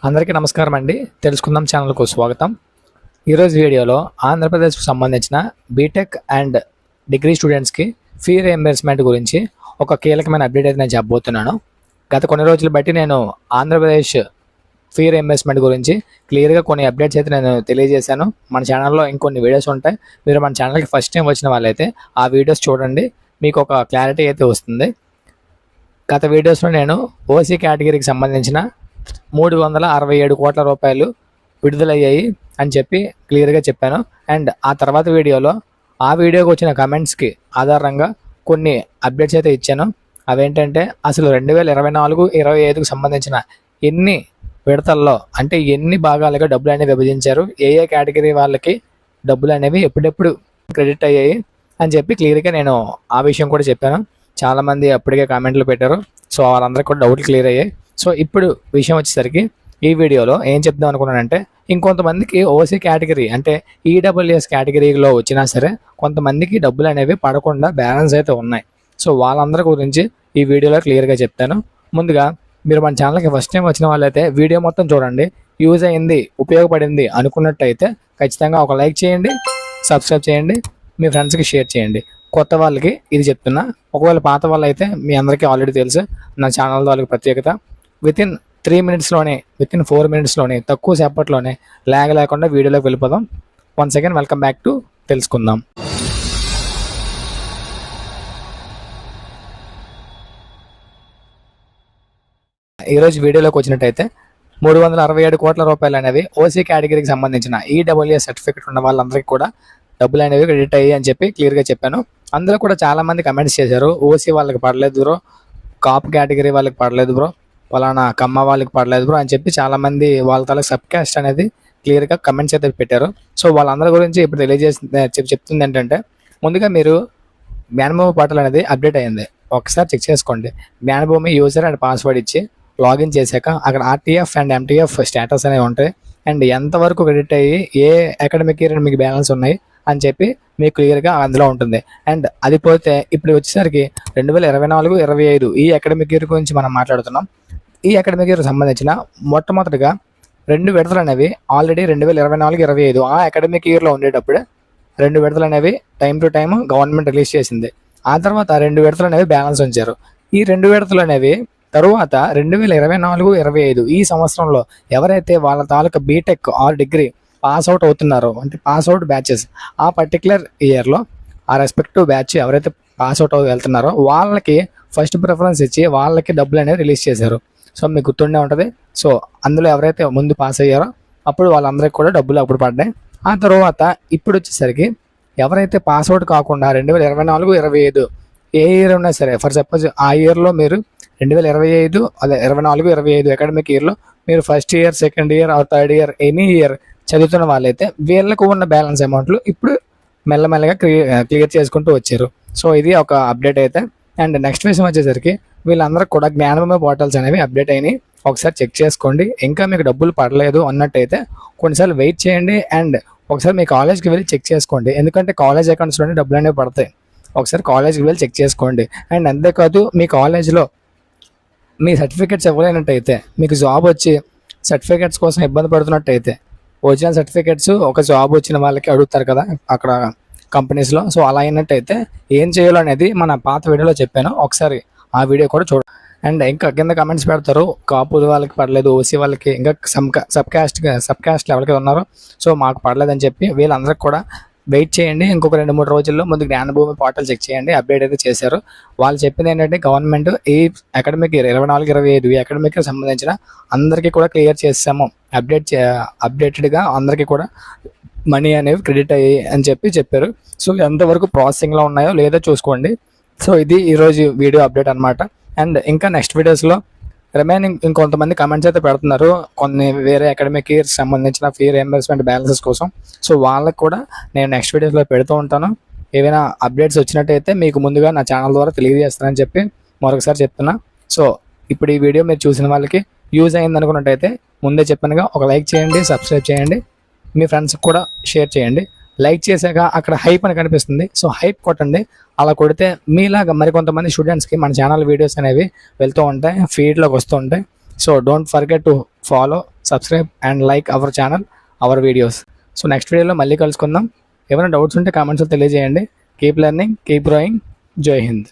అందరికీ నమస్కారం అండి. తెలుసుకుందాం ఛానల్కు స్వాగతం. ఈరోజు వీడియోలో ఆంధ్రప్రదేశ్కు సంబంధించిన బీటెక్ అండ్ డిగ్రీ స్టూడెంట్స్కి ఫీ రీయింబర్స్మెంట్ గురించి ఒక కీలకమైన అప్డేట్ అయితే నేను చెప్పబోతున్నాను. గత కొన్ని రోజులు బట్టి నేను ఆంధ్రప్రదేశ్ ఫీ రీయింబర్స్మెంట్ గురించి క్లియర్గా కొన్ని అప్డేట్స్ అయితే నేను తెలియజేశాను. మన ఛానల్లో ఇంకొన్ని వీడియోస్ ఉంటాయి. మీరు మన ఛానల్కి ఫస్ట్ టైం వచ్చిన వాళ్ళైతే ఆ వీడియోస్ చూడండి, మీకు ఒక క్లారిటీ అయితే వస్తుంది. గత వీడియోస్లో నేను ఓసీ కేటగిరీకి సంబంధించిన 367 కోట్ల రూపాయలు విడుదలయ్యాయి అని చెప్పి క్లియర్గా చెప్పాను. అండ్ ఆ తర్వాత వీడియోలో ఆ వీడియోకి వచ్చిన కమెంట్స్కి ఆధారంగా కొన్ని అప్డేట్స్ అయితే ఇచ్చాను. అవేంటంటే అసలు 2024-25కు సంబంధించిన ఎన్ని విడతల్లో అంటే ఎన్ని భాగాలుగా డబ్బులు అనేవి విభజించారు, ఏ కేటగిరీ వాళ్ళకి డబ్బులు అనేవి ఎప్పుడెప్పుడు క్రెడిట్ అయ్యాయి అని చెప్పి క్లియర్గా నేను ఆ విషయం కూడా చెప్పాను. చాలామంది అప్పటికే కామెంట్లు పెట్టారు. సో వాళ్ళందరికీ కూడా డౌట్లు క్లియర్ అయ్యాయి. సో ఇప్పుడు విషయం వచ్చేసరికి ఈ వీడియోలో ఏం చెప్దాం అనుకున్నానంటే, ఇంకొంతమందికి ఓసీ కేటగిరీ అంటే ఈడబ్ల్యూఎస్ కేటగిరీలో వచ్చినా సరే కొంతమందికి డబ్బులు అనేవి పడకుండా బ్యాలెన్స్ అయితే ఉన్నాయి. సో వాళ్ళందరి గురించి ఈ వీడియోలో క్లియర్గా చెప్తాను. ముందుగా మీరు మన ఛానల్కి ఫస్ట్ టైం వచ్చిన వాళ్ళైతే వీడియో మొత్తం చూడండి. యూజ్ అయింది, ఉపయోగపడింది అనుకున్నట్టయితే ఖచ్చితంగా ఒక లైక్ చేయండి, సబ్స్క్రైబ్ చేయండి, మీ ఫ్రెండ్స్కి షేర్ చేయండి. కొత్త వాళ్ళకి ఇది చెప్తున్నా. ఒకవేళ పాత వాళ్ళు అయితే మీ అందరికీ ఆల్రెడీ తెలుసు నా ఛానల్ వాళ్ళకి ప్రత్యేకత. వితిన్ 4 మినిట్స్లోనే తక్కువ సేపట్లోనే ల్యాగ్ లేకుండా వీడియోలోకి వెళ్ళిపోదాం. Once again welcome back to తెలుసుకుందాం. ఈరోజు వీడియోలోకి వచ్చినట్టయితే 367 కోట్ల రూపాయలు అనేవి ఓసీ కేటగిరీకి సంబంధించిన ఈడబ్ల్యూఎస్ సర్టిఫికేట్ ఉన్న వాళ్ళందరికీ కూడా డబ్బులు అనేవి క్రెడిట్ అయ్యాయి అని చెప్పి క్లియర్గా చెప్పాను. అందులో కూడా చాలామంది కమెంట్స్ చేశారు, ఓసీ వాళ్ళకి పడలేదు బ్రో, కాప్ కేటగిరీ వాళ్ళకి పడలేదు బ్రో, పలానా కమ్మ వాళ్ళకి పడలేదు బ్రో అని చెప్పి చాలామంది వాళ్ళ తల సబ్ క్యాస్ట్ అనేది క్లియర్గా కమెంట్స్ అయితే పెట్టారు. సో వాళ్ళందరి గురించి ఇప్పుడు చెప్తుంది ఏంటంటే, ముందుగా మీరు జ్ఞానభూమి పోర్టల్ అనేది అప్డేట్ అయ్యింది, ఒకసారి చెక్ చేసుకోండి. జ్ఞానభూమి యూజర్ అండ్ పాస్వర్డ్ ఇచ్చి లాగిన్ చేశాక అక్కడ ఆర్టీఎఫ్ అండ్ ఎంటీఎఫ్ స్టేటస్ అనేవి ఉంటాయి. అండ్ ఎంతవరకు క్రెడిట్ అయ్యి ఏ అకాడమిక్ ఇయర్ మీకు బ్యాలెన్స్ ఉన్నాయి అని చెప్పి మీకు క్లియర్గా అందులో ఉంటుంది. అండ్ అది పోతే ఇప్పుడు వచ్చేసరికి 2024-25 ఈ అకాడమిక్ ఇయర్ గురించి మనం మాట్లాడుతున్నాం. ఈ అకాడమిక్ ఇయర్ సంబంధించిన మొట్టమొదటిగా 2 విడతలు అనేవి ఆల్రెడీ 2024-25 ఆ అకాడమిక్ ఇయర్లో ఉండేటప్పుడే 2 విడతలు అనేవి time to time government release చేసింది. ఆ తర్వాత 2 విడతలు అనేవి బ్యాలెన్స్ ఉంచారు. ఈ 2 విడతలు అనేవి తరువాత 2024-25 ఈ సంవత్సరంలో ఎవరైతే వాళ్ళ తాలూకా బీటెక్ ఆర్ డిగ్రీ పాస్అవుట్ అవుతున్నారో అంటే పాస్అవుట్ బ్యాచెస్ ఆ పర్టికులర్ ఇయర్లో ఆ రెస్పెక్టివ్ బ్యాచ్ ఎవరైతే పాస్అవుట్ వెళ్తున్నారో వాళ్ళకి ఫస్ట్ ప్రిఫరెన్స్ ఇచ్చి వాళ్ళకి డబ్బులు అనేవి రిలీజ్ చేశారు. సో మీకు గుర్తుండే ఉంటుంది. సో అందులో ఎవరైతే ముందు పాస్ అయ్యారో అప్పుడు వాళ్ళందరికీ కూడా డబ్బులు అప్పుడు పడ్డాయి. ఆ తర్వాత ఇప్పుడు వచ్చేసరికి ఎవరైతే పాస్అవుట్ కాకుండా 2024-25 ఏ ఇయర్ ఉన్నా సరే, ఫర్ సపోజ్ ఆ ఇయర్లో మీరు 2024-25 అకాడమిక్ ఇయర్లో మీరు first year, second year or third year any year చదువుతున్న వాళ్ళైతే వీళ్ళకు ఉన్న బ్యాలెన్స్ అమౌంట్లు ఇప్పుడు మెల్లమెల్లగా క్లియర్ చేసుకుంటూ వచ్చారు. సో ఇది ఒక అప్డేట్ అయితే. అండ్ నెక్స్ట్ విషయం వచ్చేసరికి వీళ్ళందరికీ కూడా జ్ఞానభూమి పోర్టల్స్ అనేవి అప్డేట్ అయినాయి, ఒకసారి చెక్ చేసుకోండి. ఇంకా మీకు డబ్బులు పడలేదు అన్నట్టయితే కొన్నిసార్లు వెయిట్ చేయండి అండ్ ఒకసారి మీ కాలేజ్కి వెళ్ళి చెక్ చేసుకోండి. ఎందుకంటే కాలేజ్ అకౌంట్స్లోనే డబ్బులు అనేవి పడతాయి. ఒకసారి కాలేజ్కి వెళ్ళి చెక్ చేసుకోండి. అండ్ అంతేకాదు మీ కాలేజ్లో మీ సర్టిఫికేట్స్ ఇవ్వలేనట్టయితే, మీకు జాబ్ వచ్చి సర్టిఫికేట్స్ కోసం ఇబ్బంది పడుతున్నట్టయితే, ఒరిజినల్ సర్టిఫికేట్స్ ఒక జాబ్ వచ్చిన వాళ్ళకి అడుగుతారు కదా అక్కడ కంపెనీస్లో. సో అలా అయినట్టయితే ఏం చేయాలో అనేది మన పాత వీడియోలో చెప్పాను, ఒకసారి ఆ వీడియో కూడా చూడండి. అండ్ ఇంకా కింద కమెంట్స్ పెడతారు, కాపు వాళ్ళకి పడలేదు, ఓసీ వాళ్ళకి ఇంకా సబ్ క్యాస్ట్ ఎవరికి ఉన్నారో సో మాకు పడలేదని చెప్పి వీళ్ళందరికీ కూడా వెయిట్ చేయండి. ఇంకొక 2-3 రోజుల్లో ముందు జ్ఞానభూమి పోర్టల్ చెక్ చేయండి. అప్డేట్ అయితే చేశారు. వాళ్ళు చెప్పింది ఏంటంటే గవర్నమెంట్ ఈ అకాడమిక్ ఇయర్ 24-25 ఈ అకాడమిక్ ఇయర్ సంబంధించిన అందరికీ కూడా క్లియర్ చేసాము, అప్డేటెడ్గా అందరికీ కూడా మనీ అనేవి క్రెడిట్ అయ్యాయి అని చెప్పారు. సో ఎంతవరకు ప్రాసెసింగ్లో ఉన్నాయో లేదో చూసుకోండి. సో ఇది ఈరోజు వీడియో అప్డేట్ అనమాట. అండ్ ఇంకా నెక్స్ట్ వీడియోస్లో రిమైనింగ్ ఇంకొంతమంది కమెంట్స్ అయితే పెడుతున్నారు కొన్ని వేరే అకాడమిక్ ఇయర్స్ సంబంధించిన ఫీ రీయింబర్స్మెంట్ బ్యాలెన్సెస్ కోసం. సో వాళ్ళకి కూడా నేను నెక్స్ట్ వీడియోస్లో పెడుతూ ఉంటాను. ఏవైనా అప్డేట్స్ వచ్చినట్టయితే మీకు ముందుగా నా ఛానల్ ద్వారా తెలియజేస్తానని చెప్పి మరొకసారి చెప్తున్నా. సో ఇప్పుడు ఈ వీడియో మీరు చూసిన వాళ్ళకి యూజ్ అయింది అనుకున్నట్టయితే ముందే చెప్పానుగా ఒక లైక్ చేయండి, సబ్స్క్రైబ్ చేయండి, మీ ఫ్రెండ్స్కి కూడా షేర్ చేయండి. లైక్ చేశాక అక్కడ హైప్ అని కనిపిస్తుంది, సో హైప్ కొట్టండి. అలా కొడితే మీలాగా మరికొంతమంది స్టూడెంట్స్కి మన ఛానల్ వీడియోస్ అనేవి వెళ్తూ ఉంటాయి, ఫీడ్లోకి వస్తూ ఉంటాయి. So don't forget to follow, subscribe and like our channel, our videos. So next వీడియోలో మళ్ళీ కలుసుకుందాం. ఏమైనా డౌట్స్ ఉంటే కామెంట్స్లో తెలియజేయండి. Keep learning, keep growing. జై హింద్.